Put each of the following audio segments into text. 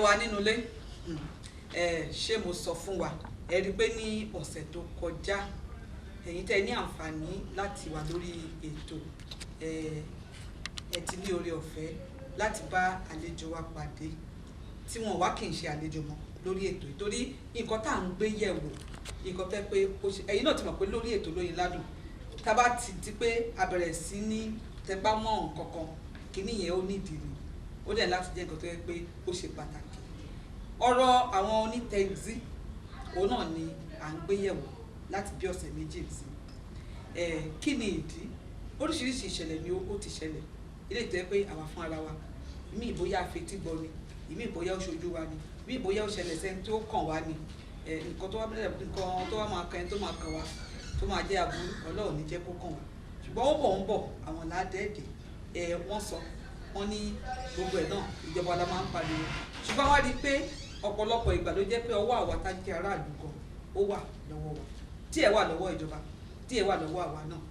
wa nínú ilé ṣé mo sọ fún wa ẹ rí pé ní ọ̀sẹ̀ tó kọjá ẹ̀yin tẹ́ ní àǹfààní láti wà lórí ètò ẹ ti ní oore ọ̀fẹ́ láti bá àlejò wa pàdé tí wọ́n wá kì í ṣe àlejò mọ́ lórí ètò ìtorí nǹkan tá à ń gbé yẹ̀wò nǹkan tẹ́ pé ẹ̀yin náà ti mọ̀ pé lórí ètò Lóyin Ládùn tá bá ti di pé a bẹ̀rẹ̀ sí ní tẹpá mọ́ nǹkan kan kíní yẹn ó nídìí ni ó dẹ̀ láti jẹ́ nǹkan tó yẹ pé ó ṣe pàtàkì ọ̀rọ̀ àwọn onítẹ̀gzí òun náà ni à ń gbé yẹ̀wò láti bí ọ̀sẹ̀ méjì sí kí ni ìdí oríṣiríṣi ìṣẹ̀lẹ̀ ni ó ti ṣẹlẹ̀ ilé ìtẹ́ pé àwa fún ara wa ìmí ìbóyá afetí gbọ́ ni ìmí ìbóyá ó ṣojú wa ni ìmí ìbóyá ó ṣẹlẹ̀ sẹ́ni tó kàn wá ni nǹkan tó wá máa kan ẹni tó máa kàn wá tó máa jẹ́ aburú Ọlọ́run ní jẹ́ kó kàn wá ṣùgbọ́n ó bọ̀ ń bọ̀ àwọn ládẹ́ẹ̀dẹ̀ wọ́n sọ wọ́n ní gbogbo ẹ̀ náà ìjọba la máa ń pariwo ṣùgbọ́n wá rí i pé ọ̀pọ̀lọpọ̀ ìgbà ló jẹ́ pé ọwọ́ àwa tá jẹ́ aráàlú gan ó wà lọ́wọ́ wa tí ẹ̀ wà lọ́wọ́ ìjọba tí ẹ̀ wà lọ́wọ́ àwa náà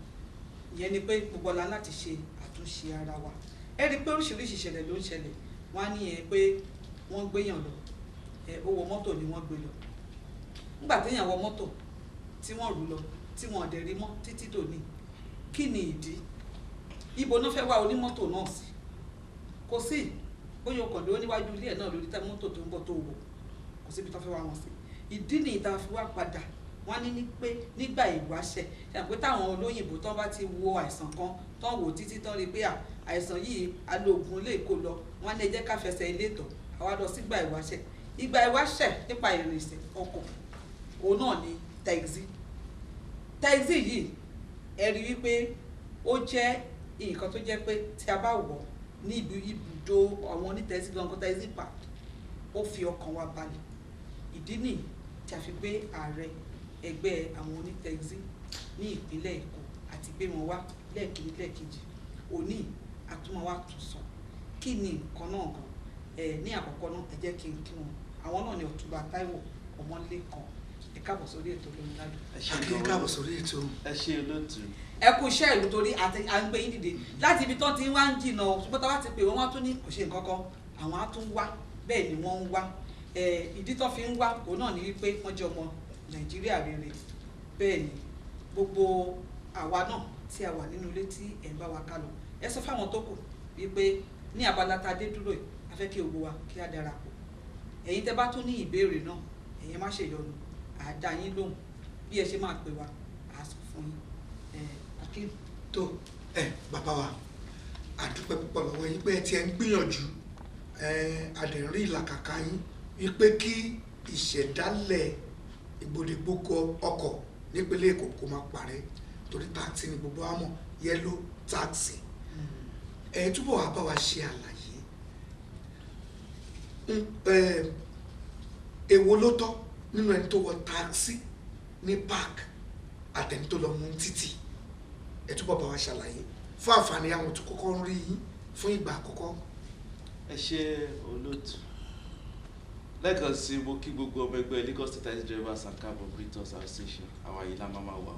ìyẹn ni pé gbogbo ọ̀la láti ṣe àtúnṣe ara wa ẹ rí i pé oríṣiríṣi ìṣẹ̀lẹ̀ ló ń ṣẹlẹ̀ wọ́n á ní pé wọ́n gbéyàn lọ owó mọ́tò ni wọ́n gbé lọ nígbà téèyàn wọ mọ́tò tí wọ́n rù lọ tí wọ́n dẹ̀ rí mọ́ títí dòní kí ni ìdí ibo náà fẹ́ wá onímọ́tò náà sí kò sí bóyá ọkàn ló níwájú ilé ẹ̀ náà lórí tẹ́ mọ́tò tó ń bọ̀ tó wọ̀ kò síbi tó fẹ́ wá wọn sí ìdí ni ìta fi wá padà wọ́n ní pé nígbà ìwáṣẹ̀ ṣàpé táwọn olóyìnbó tán bá ti wo àìsàn kan tán wò títí tán rí pé àìsàn yìí alóògùn lè kó lọ wọ́n ní ẹ jẹ́ ká fẹsẹ̀ ilé tọ̀ àwa lọ sígbà ìwáṣẹ̀ ìgbà ìwáṣẹ̀ nípa ìrìnsẹ̀ ọkọ̀ òun náà ni taxi yìí ẹ rí wípé ó jẹ́ nǹkan tó jẹ́ pé tí a bá wọ̀ ní ibùdó àwọn onítẹ̀sí gangan taxi park ó fi ọkàn wa balẹ̀ ìdí nìyí tí a fi gbé ààrẹ ẹgbẹ́ àwọn onítẹ̀sí ní ìpínlẹ̀ Èkó àti gbé wọn wá lẹ́ẹ̀kejì lẹ́ẹ̀kejì òní àtúmọ̀ wa tún sọ kí ni nǹkan náà gan ní àkọ́kọ́ náà ẹ jẹ́ kí n kí wọn àwọn náà ni Ọ̀túnba Táíwò Ọmọlékan ẹ káàbọ̀ sórí ètò Lóyin Ládùn. ẹ káàbọ̀ sórí ètò. ẹ ṣe olóòtú. ẹ kú iṣẹ́ ìlú torí à ń gbé yín dìde láti ibi tán ti wá ń jìnnà ṣùgbọ́n táwa ti pè wọ́n wá tún ní kò ṣe nǹkan kan àwọn á tún wá bẹ́ẹ̀ ni wọ́n ń wá ìdí tó fi ń wá òun náà ní wípé wọ́n jẹ́ ọmọ Nàìjíríà rere bẹ́ẹ̀ ni gbogbo àwa náà tí a wà nínú ilé tí ẹ̀ ń bá wa ká lọ ẹ sọ fáwọn tó kù wípé ní abala tá a dé dúró yìí a fẹ́ kí gbogbo wa kí a darapọ̀ ẹ̀yin tẹ́ bá tún ní ìbéèrè náà ẹ̀yin má ṣe yọnu àdá yín lóhùn bí ẹ ṣe máa pè wá a sọ fún yín Akeem. tó bàbá wa àdúpẹ́ púpọ̀ lọ́wọ́ yín pé ẹ ti ẹ̀ ń gbìyànjú àdẹ̀rí ìlàkàkà yín wípé kí ìṣẹ̀dálẹ̀ ìgbòdìgbòkọ ọkọ̀ nípínlẹ̀ Èkó kó máa parẹ́ torí táàsì ni gbogbo wa mọ̀ yẹ́lò táàsì túbọ̀ wá bá wa ṣe àlàyé èwo ló tọ́ nínú ẹni tó wọ táàsì ní park àtẹni tó lọ mú títì ẹ túbọ̀ bá wa ṣàlàyé fún àǹfààní àwọn tó kọ́kọ́ ń rí yín fún ìgbà àkọ́kọ́. ẹ ṣe olóòtú lẹ́ẹ̀kan sí mo kí gbogbo ọmọ ẹgbẹ́ Lagos State Taxi Drivers and Cab Operators Association àwọn àyè la máa wà.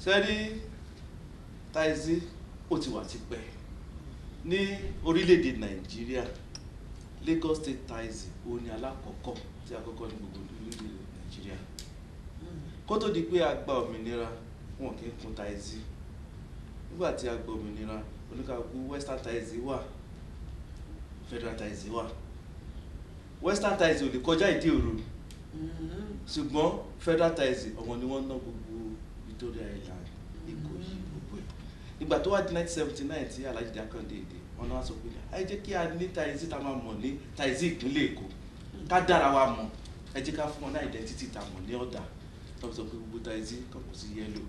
sẹ́rí taxi ó ti wà tipẹ́ ní orílẹ̀-èdè Nàìjíríà Lagos State Taxi òun ni alákọ̀ọ́kọ́ tí àkọ́kọ́ ní gbogbo orílẹ̀-èdè Nàìjíríà kó tó di pé a gba òmìnira wọn kì í kun taxi nígbà tí a gba òmìnira oníkàkú Western Taxi wà Federal Taxi wà Western Taxi ò lè kọjá ìdí òru ṣùgbọ́n Federal Taxi àwọn ni wọ́n ná gbogbo Victoria Island Ìkòyí gbogbo ẹ̀ nígbà tó wá di 1979 tí Alhaji Akande èdè wọn náà sọ pé ẹ jẹ́ kí a ní taxi tá a máa mọ̀ ní taxi ìpínlẹ̀ Èkó ká dára wa mọ̀ ẹ jẹ́ ká fún wọn ní identity tá a mọ̀ ní ọ̀dà tó sọ pé gbogbo taxi kan kò sí yẹ́lò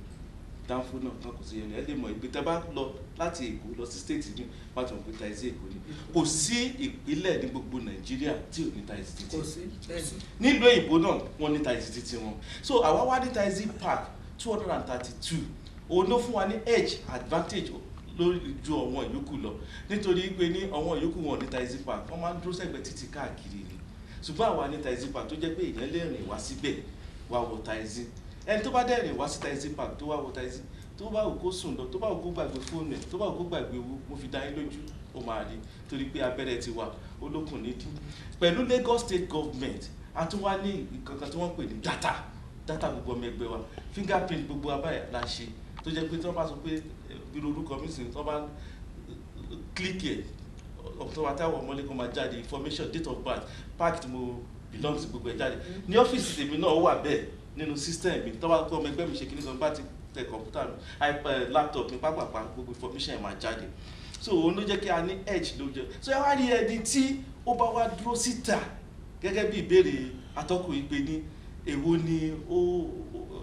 dánfó náà kan kò sí yẹ́lò ẹ lè mọ̀ ìgbé tẹ́ bá lọ láti Èkó lọ sí state ní wọ́n ti mọ̀ pé taxi Èkó ni kò sí ìpínlẹ̀ ní gbogbo Nàìjíríà tí ò ní taxi títí nílùú òyìnbó náà wọ́n ní taxi títí wọn so àwa wá ní taxi park 232 òun ló fún wa ní edge advantage lórí ju àwọn ìyókù lọ nítorí pé ní àwọn ìyókù wọn ní taxi park wọ́n máa ń dúró sẹ́gbẹ̀ẹ́ títí káàkiri ni ṣùgbọ́n àwa ní taxi park tó jẹ́ pé èèyàn lè rìn wá síbẹ̀ wá wọ taxi ẹni tó bá dẹ̀ rìn wá sí taxi park tó wá wọ taxi tó bá wù kó sùn lọ tó bá wù kó gbàgbé fóònù ẹ̀ tó bá wù kó gbàgbé owó mo fi dá yín lójú ó máa rí torí pé abẹ́rẹ́ ti wà olókùn nídìí. Pẹ̀lú Lagos State Government a tún wá ní nǹkan tí wọ́n pè ní data gbogbo ọmọ ẹgbẹ́ wa fingerprint gbogbo abáyà la ṣe tó jẹ́ pé tí wọ́n bá sọ pé bí orúkọ mi sì tí wọ́n bá click ẹ̀ tó bá táwọn ọmọlé kan máa jáde information date of birth park tí mo belong sí gbogbo ẹ̀ jáde ní ọ́fíìsì tèmi náà ó wà bẹ́ẹ̀ nínú system mi tó bá kọ́ ọmọ ẹgbẹ́ mi ṣe kí ní kan bá ti tẹ kọ̀ǹpútà mi laptop mi pápápá gbogbo information ẹ̀ máa jáde so òun ló jẹ́ kí a ní edge ló jẹ́ so ẹ wá rí ẹni tí ó bá wá dúró síta gẹ́gẹ́ bí ìbéèrè atọ́kùn ìpè ní èwo ni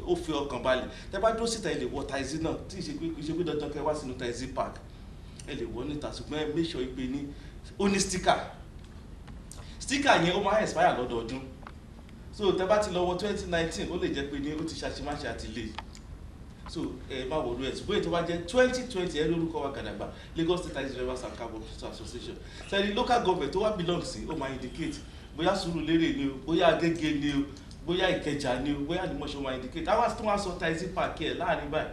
ó fi ọkàn balẹ̀ tẹ́ bá dúró síta ẹ lè wọ taxi náà tí ìṣe pé dandan kẹ́ wá sínú taxi park ẹ lè wọ níta ṣùgbọ́n ẹ make sure ìpè ní ó ní sticker yẹn ó máa expire lọ́dọọdún so tẹ́ bá ti lọ wọ 2019 ó lè jẹ́ pé ní ó ti ṣàṣemáṣe àti lè so ẹ má wọlé ẹ ṣùgbọ́n ètò wa jẹ́ 2020 ẹ lórúkọ wa Gàdàgbà Lagos State Taxi Drivers and Cab Operators Association sẹ́ni local government tó wá belong sí ó máa indicate bóyá Sùúrùlérè ni o bóyá Agége ni o bóyá Ìkẹjà ni o bóyá Àlìmọ̀ṣọ́ máa indicate àwọn tó wá sọ taxi park ẹ̀ láàrin báyìí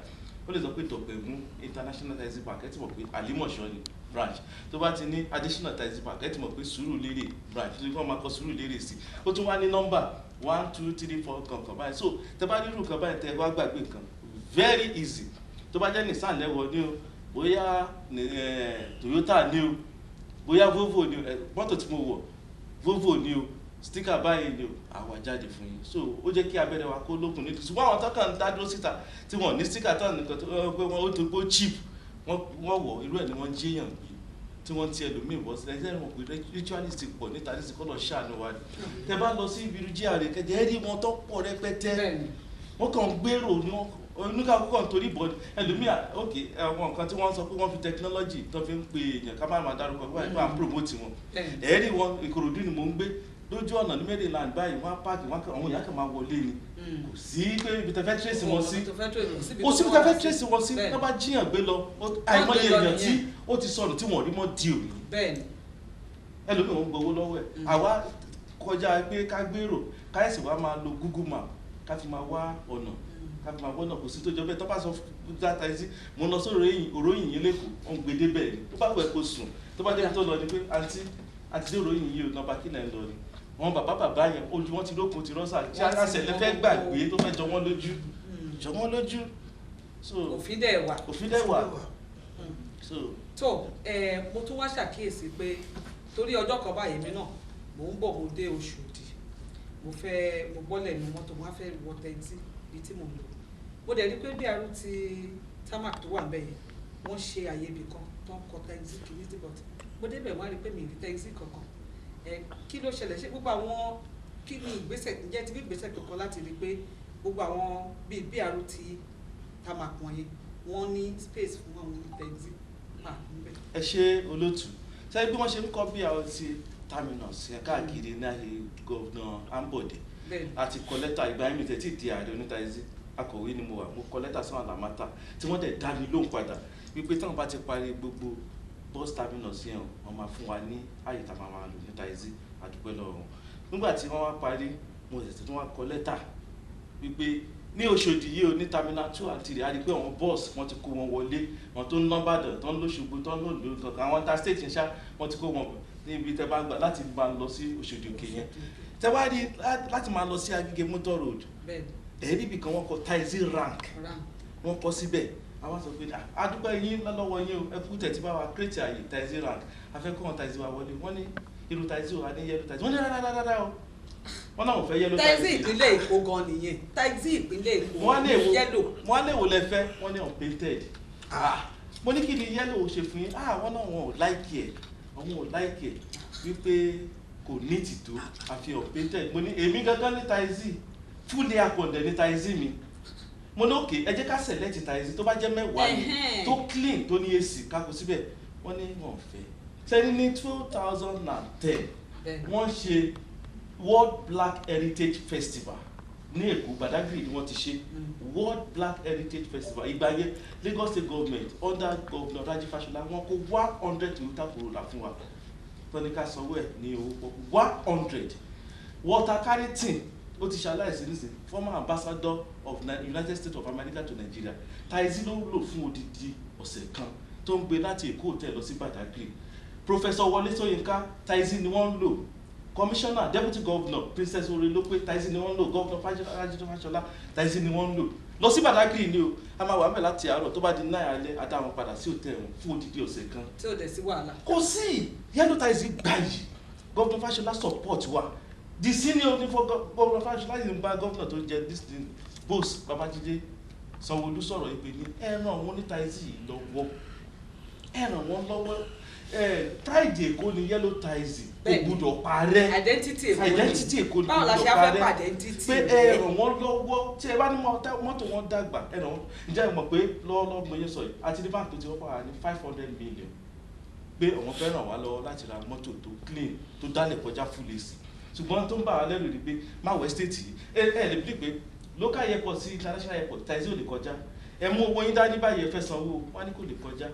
ó lè sọ pé Dọ̀gbẹ̀mú international taxi park ẹ ti mọ̀ pé Àlìmọ̀ṣọ́ ni branch tó bá ti ní additional taxi park ẹ ti mọ̀ pé Sùúrùlérè branch tó kọ́ máa kọ Sùúrùlérè sí ó tún wá ní nọ́mbà 1 2 3 4 kankan báyìí so tẹ bá rírun kan báyìí tẹ wá gbàgbé nǹkan very easy tó bá jẹ́ Nissan lẹ́wọ̀ ni o bóyá Toyota ni o bóyá Volvo ni o mọ́tò tí mo wọ̀ Volvo ni o sticker báyìí ni o àwa jáde fún yín so ó jẹ́ kí abẹ́rẹ́ wa kó lókun nítorí ṣùgbọ́n àwọn tọ́kàn ń dádúró síta tí wọ́n ní sticker tán nìkan tó pé wọ́n ó tó gbó cheap wọ́n wọ̀ irú ẹ̀ ni wọ́n jíyàn gbé tí wọ́n ti ẹlòmíì wọ́ sílẹ̀ ẹ̀jẹ̀ wọn pé ritualist pọ̀ níta ní sìkọ́lọ̀ ṣàánú wa ni tẹ bá lọ sí ibi GRA kẹjẹ ẹ rí wọn tó pọ̀ rẹpẹtẹ wọ́n kàn ń gbèrò ní wọn oníkàkú kan torí bọ̀ ẹlòmíà ok àwọn nǹkan tí wọ́n sọ pé wọ́n fi technology tó fi ń pe èèyàn ká má máa dárúkọ bí wọ́n á promote wọn ẹ̀ẹ́rì wọn Ìkòròdú ni mò ń gbé lójú ọ̀nà ní Maryland báyìí wọ́n á páàkì wọn àwọn èèyàn kan máa wọlé ni kò sí pé ibi tẹ́fẹ́ trace wọn sí kò sí ibi tẹ́fẹ́ trace wọn sí tó bá jíyàn gbé lọ àìmọye èèyàn tí ó ti sọnù tí wọ́n rí mọ́ di òní ẹlòmíì wọn gbowó lọ́wọ́ ẹ̀ àwa kọjá pé ká gbèrò káyẹ̀sì wa máa lo Google Map ká fi máa wá ọ̀nà káfí máa gbọ́nà kò sí tó jọ bẹ́ẹ̀ tó bá sọ dáta yìí sí mo lọ sórí òróyìn yìí lẹ́kọ̀ọ́ wọn gbèdé bẹ́ẹ̀ ni tó bá wẹ̀ kó sùn tó bá jẹ́ tó lọ ni pé àti dé òróyìn yìí ò nọmba kí náà ń lọ ni wọn bàbá yẹn ojú wọn ti rókun ti rọ́ṣà tí àṣẹlẹ̀ fẹ́ gbàgbé tó fẹ́ jọ wọ́n lójú so òfin dẹ̀ wà so tó mo tún wá ṣàkíyèsí pé torí ọjọ́ kan báyìí mi náà mò ń bọ̀ mo dé Òṣòdì mo bọ́lẹ̀ ní mọ́tò mo á fẹ́ wọ tẹ́tí ibi tí mo lò mo dẹ̀ rí pé bí arú ti tarmac tó wà ń bẹ̀ yẹn wọ́n ṣe àyè ibì kan tó ń kọ taxi kìíní tí bọ̀tì mo débẹ̀ wọ́n á rí pé mi ì rí taxi kankan kí ló ṣẹlẹ̀ ṣé gbogbo àwọn kí ni ìgbésẹ̀ ǹjẹ́ ti bí ìgbésẹ̀ kankan láti rí pé gbogbo àwọn bíi bí arú ti tarmac wọ̀nyẹn wọ́n ní space fún àwọn taxi park níbẹ̀. ẹ ṣe olóòtú sẹ́yìn bí wọ́n ṣe ń kọ́ bí àwọn ti terminus káàkiri náà gọ́vnà Ambode àti kọ lẹ́tà ìgbà yẹn mi tẹ̀ tí di ààrẹ onítaxi akọ̀wé ni mo wà mo kọ lẹ́tà sí Alamata tí wọ́n dẹ̀ dá mi lóhùn padà wípé táwọn bá ti parí gbogbo bus terminus yẹn wọ́n máa fún wa ní àyè tá a máa lò ní taxi àdúpẹ́ lọ́rùn nígbà tí wọ́n wá parí mo tẹ̀sí tí wọ́n kọ lẹ́tà wípé ní Òṣòdì yìí o ní terminal 2 and 3 a rí pé àwọn bus wọ́n ti kó wọn wọlé wọn tó ń nọ́mbàdàn tó ń lóṣogbo tó ń lòlò kankan àwọn interstate ṣá wọ́n ti kó wọn níbi tẹ́ bá gbà láti máa lọ sí Òṣòdì Òkè yẹn tẹ́ wá rí láti máa lọ sí Agége motor road ẹ̀rí ibì kan wọ́n kọ taxi rank wọ́n kọ síbẹ̀ àwọn sọ pé àdúpẹ́ yín lọ́wọ́ yín o ẹ kú tẹ̀ tí bá wa create àyè taxi rank afẹ́kọ́ wọn taxi wa wọlé wọ́n ní irú taxi wa ní yellow taxi wọ́n ní rárá o wọ́n náà fẹ́ yellow taxi. taxi ìpínlẹ̀ Èkó gan nìyẹn taxi ìpínlẹ̀ Èkó yellow wọ́n lè wò lẹ́fẹ́ wọ́n ní unpainted mo ní kí ni yellow ṣe fún yín wọ́n náà wọn ò like ẹ̀ àwọn ò like ẹ̀ wípé kò ní tìtò àfi unpainted mo ní èmi gangan ní taxi fully akọ̀dẹ̀ ní taxi mi mo ní òkè ẹ jẹ́ ká select taxi tó bá jẹ́ mẹ́wàá ni tó clean tó ní AC kákó síbẹ̀ wọ́n ní wọ́n fẹ́ sẹ́ni ní 2010 wọ́n ṣe World Black Heritage Festival ní Èkó Badagry ni wọ́n ti ṣe World Black Heritage Festival ìgbà yẹn Lagos State Government under Governor Raji Fashola wọ́n kó 100 Toyota Corolla fún wa tọ́ni ká sanwó ẹ̀ ní owó pọ̀ 100 Walter Carrington ó ti ṣaláìsí nísìnyí former ambassador of United States of America to Nigeria Taizi ló ń lò fún odidi ọ̀sẹ̀ kan tó ń gbé láti Èkó hotel lọ sí Badagry. Professor Wọlé Ṣóyínká Taizi ni wọ́n ń lò. Commissioner Deputy Governor Princess Orelope Taizi ni wọ́n ń lò. Governor Fáṣọlá Taizi ni wọ́n ń lò. Lọ sí Badagry ni o a máa wà mẹ́ láti àárọ̀ tó bá di 9 alẹ́ a dá wọn padà sí hotel wọn fún odidi ọ̀sẹ̀ kan. tí ò dẹ̀ sí wàhálà. Kò sí Yellow Taizi gbayì Governor Fáṣọlá support wa the senior ní for Governor Fáṣọlá yìí ń bá governor tó jẹ this thing boss Babájídé Sanwó-Olú sọ̀rọ̀ ìpè ní ẹ ràn wọ́n ní Taizi lọ́wọ́ ẹ ràn wọ́n lọ́wọ́ Pride Èkó ni Yellow Taizi kò gbúdọ̀ parẹ́ identity Èkó ni báwo la ṣe á fẹ́ pàdé identity pé ẹ ràn wọ́n lọ́wọ́ tí ẹ bá ní mọ́tò wọn dàgbà ẹ ràn wọ́n ǹjẹ́ ẹ mọ̀ pé lọ́wọ́lọ́wọ́ mo yẹ sọ yìí àti ní báńkì tó ti wọ́pọ̀ wà ní 500 million pé àwọn fẹ́ ràn wá lọ́wọ́ láti ra mọ́tò tó clean tó dálẹ̀ kọjá full AC ṣùgbọ́n tó ń bá wa lẹ́rù rí pé má wẹ́ state yìí ẹ lè bí pé local airport sí international airport Taizi ò lè kọjá ẹ mú owó yín dání báyìí ẹ fẹ́ sanwó wọn ní kò lè kọjá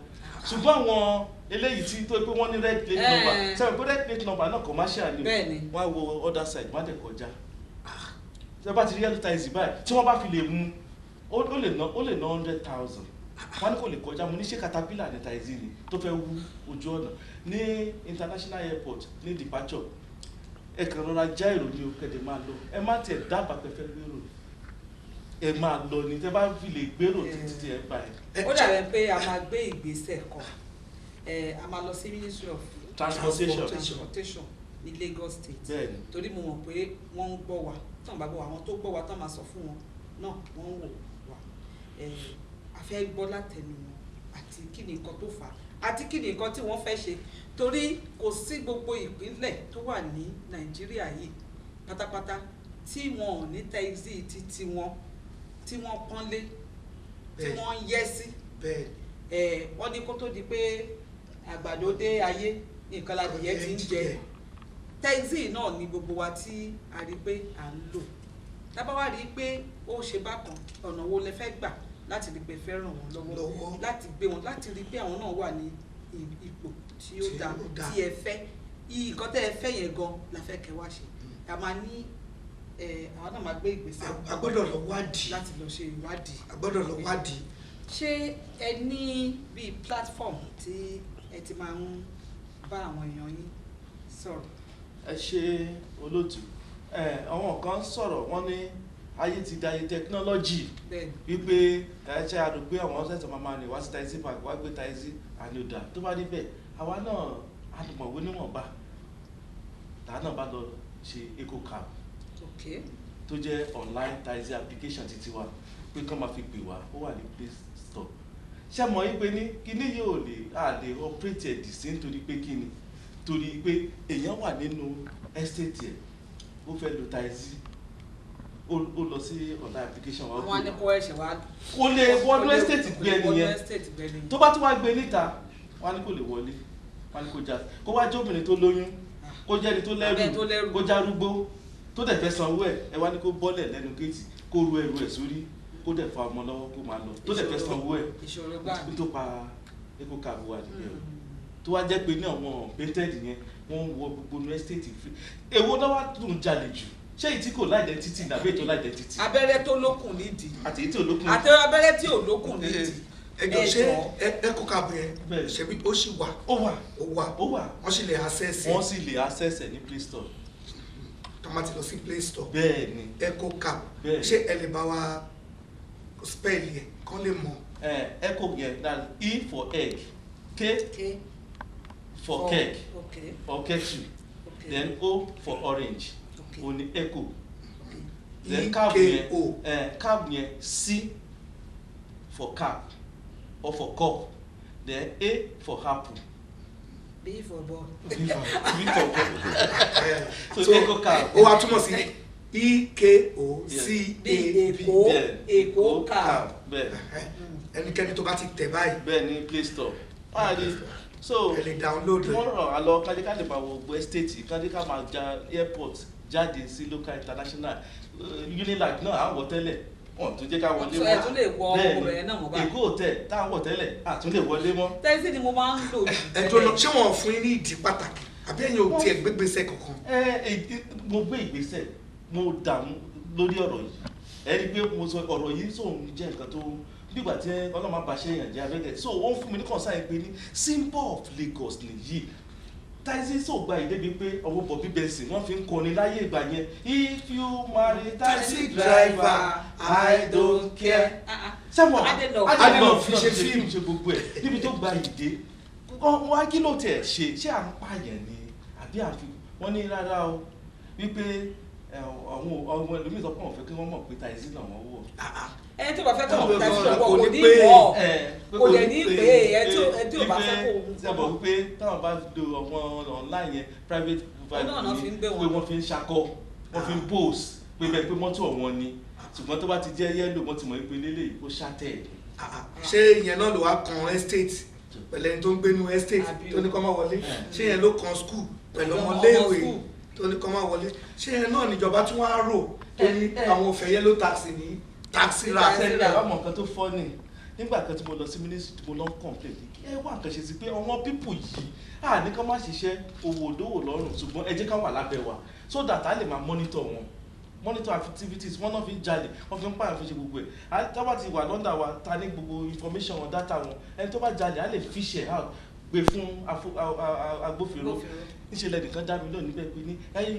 ṣùgbọ́n àwọn eléyìí tí tó pé wọ́n ní red plate number sẹ́wọ̀n pé red plate number náà commercial ni wọ́n á wo other side wọ́n á dẹ̀ kọjá ṣé bá ti rí Yellow Taizi báyìí tí wọ́n bá fi lè mú ó lè ná 100,000 wọ́n ní kò lè kọjá mo ní ṣé caterpillar ní Taizi ni tó fẹ́ wú ojú ọ̀nà ní international airport ní departure ẹ kàn rọra já èrò ní o kẹ̀dẹ̀ máa lọ ẹ má tiẹ̀ dábàá pẹ́fẹ́ gbèrò ẹ máa lọ ní tẹ́ bá fi lè gbèrò títí tí ẹ bá ẹ. ó dàbẹ̀ pé a máa gbé ìgbésẹ̀ kan a máa lọ sí Ministry of Transportation ní Lagos State torí mo mọ̀ pé wọ́n ń gbọ́ wa tán bá gbọ́ wa àwọn tó gbọ́ wa tán máa sọ fún wọn náà wọ́n ń wò wá a fẹ́ gbọ́ látẹnu wọn àti kí ni nǹkan tó fà á àti kí ni nǹkan tí wọ́n fẹ́ ṣe torí kò sí gbogbo ìpínlẹ̀ tó wà ní Nàìjíríà yìí pátápátá tí wọn ò ní Taizi títí wọn tí wọ́n pọ́nlé tí wọ́n ń yẹ́ sí wọ́n ní kó tó di pé àgbàdo dé ayé nǹkan ládìyẹ ti ń jẹ Taizi náà ni gbogbo wa tí a rí pé à ń lò tábà wá rí pé ó ṣe bákan ọ̀nà wo lẹ fẹ́ gbà láti rí pé fẹ́ ràn wọ́n lọ́wọ́ láti gbé wọn láti rí pé àwọn náà wà ní ipò tí ó dáa tí ẹ fẹ́ nǹkan tẹ́ ẹ fẹ́ yẹn gan la fẹ́ kẹ́ wá ṣe a máa ní àwọn náà máa gbé ìgbésẹ̀ a gbọ́dọ̀ lọ wádìí láti lọ ṣe ìwádìí a gbọ́dọ̀ lọ wádìí. ṣé ẹ ní bíi platform tí ẹ ti máa ń bá àwọn èèyàn yín sọ̀rọ̀. ẹ ṣe olóòtú àwọn kan sọ̀rọ̀ wọ́n ní ayé ti da ayé technology wípé ṣe àdó pé àwọn ọ̀sẹ̀ máa ní wá sí Taizi park wá gbé Taizi àníọ̀dà tó bá níbẹ̀ àwa náà àdùmọ̀wé níwọ̀nba tàà náà bá lọ ṣe EcoCab tó jẹ́ online Taizi application títí wa pé kán máa fi pè wá ó wà ní Play Store ṣé mọ̀ yí pé ní kíní yóò lè operate ẹ̀ dì sí nítorí pé kíni torí pé èèyàn wà nínú estate ẹ̀ ó fẹ́ lo Taizi ó lọ sí online application wa wọn ní kó ẹ̀ṣẹ̀ wá kó lè wọnú estate gbé ẹnìyẹn tó bá tún wá gbé níta wọn ní kò lè wọlé wọn ní kò já kó wá jóbìnrin tó lóyún kó jẹ́ni tó lẹ́rù kó járúgbó tó dẹ̀ fẹ́ sanwó ẹ wá ní kó bọ́lẹ̀ lẹ́nu géètì kó ru ẹrù ẹ̀ sórí kó dẹ̀ fa ọmọ lọ́wọ́ kó máa lọ tó dẹ̀ fẹ́ sanwó ẹ̀ tó pa EcoCab wà nìyẹn tó wá jẹ́ pé ní àwọn painted yẹn wọ́n ń wọ gbogbo ní estate free èwo náà wá tún jalè jù ṣé ìtí kò láìdẹ́ntítì nàbí ètò láìdẹ́ntítì. abẹ́rẹ́ tó lókùn nídìí àti ètò olókùn àti abẹ́rẹ́ tí ò lókùn nídìí. ẹjọ ṣé EcoCab yẹn ṣebí ó sì wà wọ́n sì lè access ẹ̀. wọ́n sì lè access ẹ̀ ní Play Store. tomati lọ sí Play Store. bẹ́ẹ̀ni EcoCab ṣé ẹ lè bá wa spell yẹn kán lè mọ̀. eco yẹn na E for egg K for keg or kettle then O for orange o ní eco then cab yẹn C for cap or for cup then A for apple B for ball B for so EcoCab ó wá túmọ̀ sí EcoCab ẹnikẹ́ni tó bá ti tẹ̀ báyìí. bẹ́ẹ̀ ni Play Store so ẹ lè download rẹ̀. wọ́n ràn án lọ kájíká lè máa wọ gbọ́ estate kájíká máa ja airport jáde sí local international Unilag náà à ń wọ tẹ́lẹ̀ wọ́n tún jẹ́ ká wọlé mọ́ ẹ̀ tún lè wọ ọkùnrin náà mọ́ báyìí. Èkó hotel tá à ń wọ tẹ́lẹ̀ à tún lè wọlé mọ́. Taizi ni mo máa ń lò. ẹjọ́ lọ ṣé wọ́n fún yín ní ìdí pàtàkì àbí ẹ̀yin ò tiẹ̀ gbégbèsè kankan. mo gbé ìgbésẹ̀ mo dààmú lórí ọ̀rọ̀ yìí ẹni pé mo sọ ọ̀rọ̀ yìí sóun jẹ́ nǹkan tó nígbà tí ọlọ́mọ bá ṣe èèyàn jẹ́ abẹ́gẹ̀ so ó ń fún mi ní concern pé ní symbol of Lagos nìyí Taxi so gba ìdè bíi pé ọwọ́ Bobby Benson wọ́n fi ń kọrin láyé ìgbà yẹn if you marry taxi driver I don't care. sẹ́wọ̀n adélo fi ṣe fíìmù ṣe gbogbo ẹ̀ níbi tó gba ìdè wọ́n á kí ló tẹ̀ ṣé à ń pààyàn ni àbí àfi wọ́n ní rárá o wípé àwọn ọmọ ẹlòmíì sọ pé wọ́n fẹ́ kí wọ́n mọ̀ pé Taxi náà wọ́n wọ̀. ẹni tó bá fẹ́ kọ́ ọ̀pọ̀ Taxi wọ̀ kò ní wọ̀ kò lè ní pé ẹni tó bá fẹ́ kó òun sẹ́bọ̀ wípé táwọn bá do ọmọ online yẹn private vibe pé wọ́n fi ń ṣakọ wọ́n fi ń pose pé bẹ́ẹ̀ pé mọ́tò ọ̀wọ́n ni ṣùgbọ́n tó bá ti jẹ́ yẹ́lò wọ́n ti mọ̀ pé lélẹ̀ ó ṣàtẹ̀. ṣé ìyẹn náà ló wá kan estate pẹ̀lú ẹni tó ń gbénu estate tó ní kó má wọlé ṣé ìyẹn ló kan school pẹ̀lú ọmọléèwé tó ní kó má wọlé ṣé ìyẹn náà níjọba tí wọ́n á rò tó ní àwọn òfẹ́ yẹ́lò taxi ní taxi ra. ọmọ nǹkan tó fọ́ ni nígbà kan tí mo lọ sí ministry tí mo lọ complain ẹ wá nǹkan ṣe sí pé àwọn pípù yìí ní ká má ṣiṣẹ́ owó òdòwò lọ́rùn ṣùgbọ́n ẹ jẹ́ ká wà lábẹ́ wa so that a lè máa monitor wọn monitor activities wọ́n náà fi ń jalè wọ́n fi ń pààyàn fi ṣe gbogbo ẹ̀ tá bá ti wà lọ́ndà wa ta ní gbogbo information wọn data wọn ẹni tó bá jalè á lè fish ẹ̀ out gbé fún agbófinró níṣẹ́lẹ̀ nìkan dá mi lónìí bẹ́ẹ̀ pé ní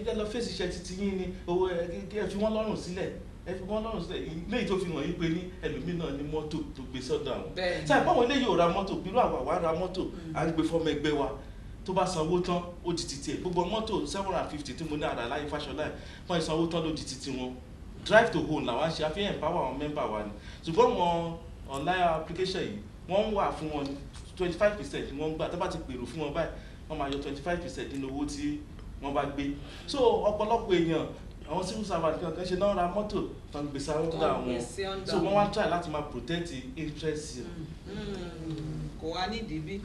ẹ lọ fèsì iṣẹ́ títí yín ni owó ẹ fi wọ́n lọ́rùn sílẹ̀ ẹ fi wọ́n lọ́rùn sílẹ̀ léyìí tó fi hàn yín pé ní ẹlòmíì náà ní mọ́tò tó gbé sọ́dọ̀ àwọn tí àìpọ́n eléyìí ò ra mọ́tò bírú àwa ra mọ́tò à ń gbé fọ́mọ ẹgbẹ́ wa tó bá sanwó tán ó di títì ẹ̀ gbogbo mọ́tò 750 tí mo ní àrà láyé Fáṣọlá ẹ̀ wọ́n ìsanwó tán ló di títì wọn drive to home làwọn ṣe àfihàn empower àwọn mẹ́mbà wa ni ṣùgbọ́n wọn online application yìí wọ́n ń wà fún wọn 25% ni wọ́n ń gbà tó bá ti pèrò fún wọn báyìí wọ́n máa yọ 25% nínú owó tí wọ́n bá gbé so ọ̀pọ̀lọpọ̀ èèyàn àwọn civil servant kan ṣe náà ra mọ́tò tán gbèsè àwọn ọ̀dà wọn so wọ́n wá try láti máa protect interest. kò wá nídìí bí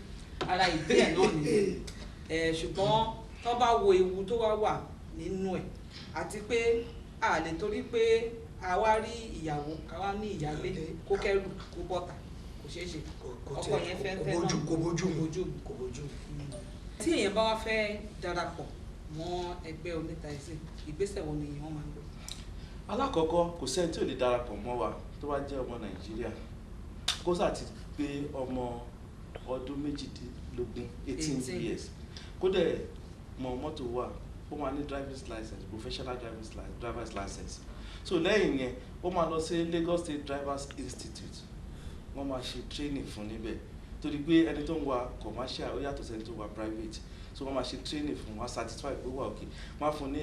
ara ìbéèrè náà nìyẹn ṣùgbọ́n tó bá wo ewu tó wá wà nínú ẹ̀ àti pé a lè torí pé a wá rí ìyàwó ká wá ní ìyálé kó kẹ́rù kó bọ́ta kò ṣeé ṣe ọkọ yẹn fẹ́ náà kò bójú tí èèyàn bá wá fẹ́ darapọ̀ mọ́ ẹgbẹ́ onítaxi ìgbésẹ̀ wo ni wọ́n máa ń lò. alákọ̀ọ́kọ́ kò sẹ́ni tí ò lè darapọ̀ mọ́ wa tó bá jẹ́ ọmọ Nàìjíríà kó sà ti pé ọmọ ọdún méjìdínlógún 18 years kó dẹ̀ mọ mọ́tò wà ó máa ní driver's license professional driver's license so lẹ́yìn yẹn ó máa lọ sí Lagos State Drivers Institute wọ́n máa ṣe training fún níbẹ̀ torí pé ẹni tó ń wa commercial ó yàtọ̀ sẹ́ni tó ń wa private so wọ́n máa ṣe training fún wọn satisfy pé wà òkè wọ́n á fún ní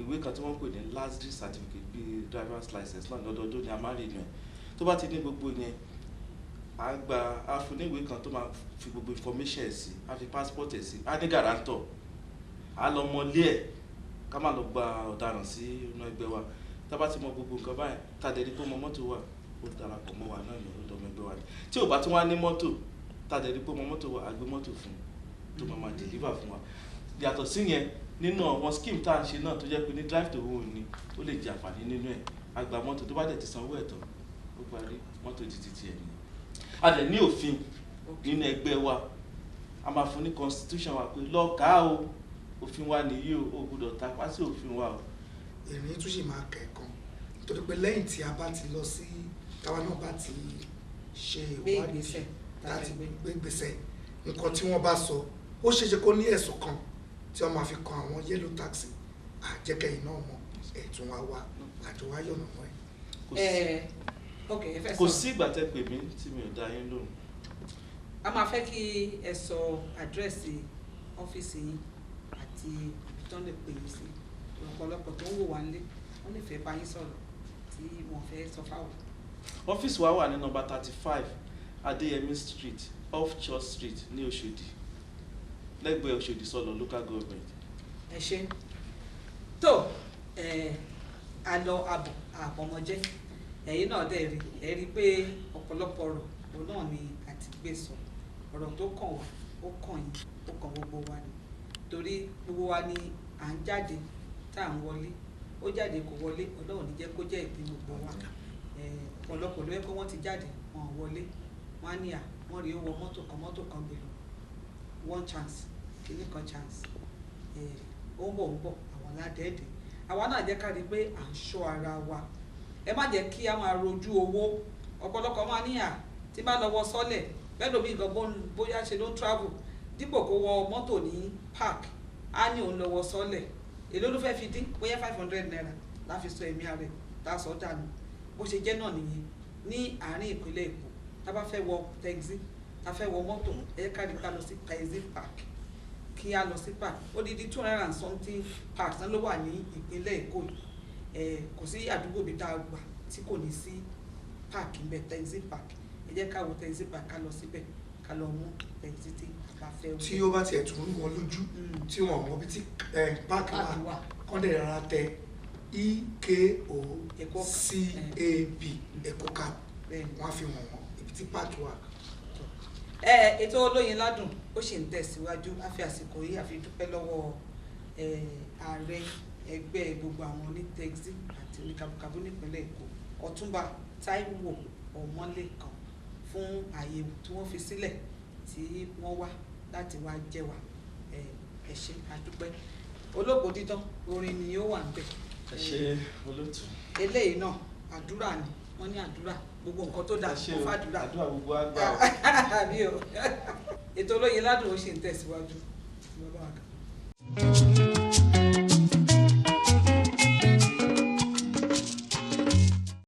ìwé kan tí wọ́n ń pè ní LASD certificate bíi driver's license náà lọ́dọọdún ni a máa rí inú ẹ̀ tó bá ti ní gbogbo yẹn a fún ní ìwé kan tó máa fi gbogbo information ẹ̀ sí a fi passport ẹ̀ sí a ní guarantor a lọ mọlé ẹ̀ ká má lọ gba ọ̀daràn sí inú ẹgbẹ́ wa tá bá ti mọ gbogbo nǹkan báyìí tá a dẹ̀ rí pé ọmọ mọ́tò wà ó darapọ̀ mọ́ wa náà ní ọ̀dọ̀ ọmọ ẹgbẹ́ wa ni tí ò bá tún wá ní mọ́tò tá a dẹ̀ rí pé ọmọ mọ́tò wà á gbé mọ́tò fún tó máa deliver fún wa yàtọ̀ sí yẹn nínú àwọn scheme tá à ń ṣe náà tó jẹ́ pé ní drive to home ni ó lè jẹ àǹfààní nínú ẹ̀ a gba mọ́tò tó bá dẹ̀ ti sanwó ẹ̀ tán ó parí mọ́tò títí tiẹ̀ ni a dẹ̀ ní òfin nínú ẹgbẹ́ wa a máa fún ní constitution wa pé lọ́ọ̀ká o òfin wa nìyí o gbọ́dọ̀ tapá sí òfin wa o. èmi tún sì máa kẹ̀kan torí pé lẹ́yìn tí a bá ti lọ sí táwa náà bá ti ṣe ìwádìí láti gbé ìgbésẹ̀ nǹkan tí wọ́n bá sọ ó ṣeéṣe kó ní ẹ̀sùn kan tí wọ́n máa fi kan àwọn yellow taxi àjẹkẹ̀yìn náà mọ̀ ẹ̀tún wa wá àjọwáyọ̀ náà mọ̀ ẹ̀. kò sí ìgbà tẹ́ pè mí tí mi ò dá yín lóhùn. a máa fẹ́ kí ẹ sọ àdírẹ́sì ọ́fíìsì yín àti ibi tó ń lè pè yín sí ọ̀pọ̀lọpọ̀ tó ń wò wá nílé wọ́n lè fẹ́ bá yín sọ̀rọ̀ tí wọ́n fẹ́ sọ fáwọn. ọ́fíìsì wa wà ní nọ́mbà 35 Adéyẹmí Street off Church Street ní Òṣòdì lẹ́gbẹ̀ẹ́ Òṣòdì sọ̀lọ̀ local government. ẹ ṣe tó àlọ àbọ̀ àbọ̀mọjẹ́ ẹ̀yin náà dẹ̀ rí ẹ rí pé ọ̀pọ̀lọpọ̀ ọ̀rọ̀ òun náà ni àti gbé sọ ọ̀rọ̀ tó kàn wá ó kàn yín ó kàn gbogbo wa ni torí gbogbo wa ni à ń jáde tá à ń wọlé ó jáde kò wọlé Ọlọ́run ní jẹ́ kó jẹ́ ìpín gbogbo wa ọ̀pọ̀lọpọ̀ ló yẹ kó wọ́n ti jáde wọn ò wọlé wọn á ní wọ́n rí owó mọ́tò kan gbé lọ one chance kìíní kan chance ó ń bọ̀ àwọn ládẹ́ẹ̀dẹ́ àwa náà jẹ́ ká rí pé à ń ṣọ́ ara wa. Ẹ má jẹ́ kí a máa rojú owó. Ọ̀pọ̀lọpọ̀ máa ní tí bá lọ wọ sọ́lẹ̀ bẹ́ẹ̀ lómi gan bóyá ṣe ló ń travel dípò kó wọ mọ́tò ní park á ní òun lọ wọ sọ́lẹ̀ èló ló fẹ́ fi dín bóyá 500 naira láfi sọ ẹ̀mí rẹ̀ tá a sọ dànù. Bó ṣe jẹ́ náà nìyẹn ní àárín ìpínlẹ̀ Èkó tá bá fẹ́ wọ taxi tá fẹ́ wọ mọ́tò ká rí ká lọ sí taxi park kí a lọ sí park odidi 200 and something parks náà ló wà ní ìpínlẹ̀ Èkó kò sí àdúgbò bí tá a gbà tí kò ní sí park ńbẹ taxi park ẹ jẹ́ ká wo taxi park ká lọ síbẹ̀ ká lọ mú taxi tí a bá fẹ́ wọ. tí ó bá tiẹ̀ tún rú wọn lójú tí wọ́n mọ̀ bí tí park wà kọ́ndẹ̀ rárá tẹ EKOCAB EKOCAB wọ́n á fi wọ̀n wọ́n ibi tí park wà. Ètò Olóyin Ládùn ó sì ń tẹ̀síwájú a fi àsìkò yìí a fi dúpẹ́ lọ́wọ́ ààrẹ ẹgbẹ́ gbogbo àwọn onítẹ́gì àti oníkabúkabú nípínlẹ̀ Èkó Ọ̀túnba Táíwò Ọmọlékan fún ààyè tí wọ́n fi sílẹ̀ tí wọ́n wá láti wá jẹ́ wa ẹ ṣé àdúpẹ́. Ológo dídán orin ni ó wà níbẹ̀. Ẹ ṣé olóòtú. Eléyìí náà àdúrà ni wọ́n ní àdúrà gbogbo nǹkan tó dáa fún fàdúrà. Àdúrà gbogbo àgbà. Àbí o. Ètò Olóyin Ládùn ó sì ń tẹ̀síwájú.